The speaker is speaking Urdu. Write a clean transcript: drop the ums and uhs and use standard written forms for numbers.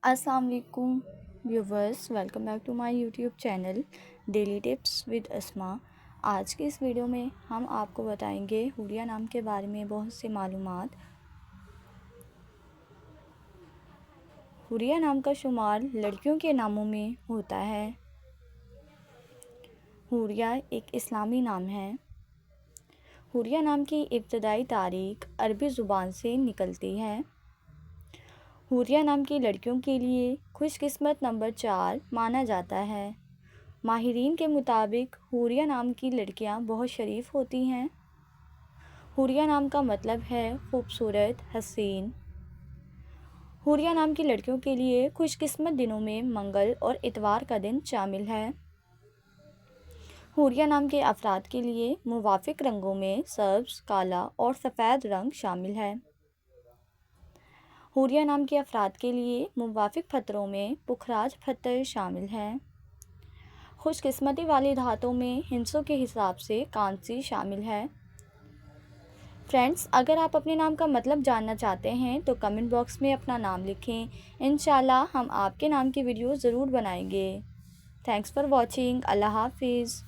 السلام علیکم viewers, welcome back to my YouTube channel Daily Tips with Asma. آج کی اس ویڈیو میں ہم آپ کو بتائیں گے حوریہ نام کے بارے میں بہت سی معلومات۔ حوریہ نام کا شمار لڑکیوں کے ناموں میں ہوتا ہے۔ حوریہ ایک اسلامی نام ہے۔ حوریہ نام کی ابتدائی تاریخ عربی زبان سے نکلتی ہے۔ حوریہ نام کی لڑکیوں کے لیے خوش قسمت نمبر 4 مانا جاتا ہے۔ ماہرین کے مطابق حوریہ نام کی لڑکیاں بہت شریف ہوتی ہیں۔ حوریہ نام کا مطلب ہے خوبصورت، حسین۔ حوریہ نام کی لڑکیوں کے لیے خوش قسمت دنوں میں منگل اور اتوار کا دن شامل ہے۔ حوریہ نام کے افراد کے لیے موافق رنگوں میں سبز، کالا اور سفید رنگ شامل ہے۔ حوریہ نام کے افراد کے لیے موافق پتھروں میں پکھراج پتھر شامل ہے۔ خوش قسمتی والی دھاتوں میں ہندسوں کے حساب سے کانسی شامل ہے۔ فرینڈز، اگر آپ اپنے نام کا مطلب جاننا چاہتے ہیں تو کمنٹ باکس میں اپنا نام لکھیں۔ انشاءاللہ ہم آپ کے نام کی ویڈیو ضرور بنائیں گے۔ Thanks for watching. اللہ حافظ۔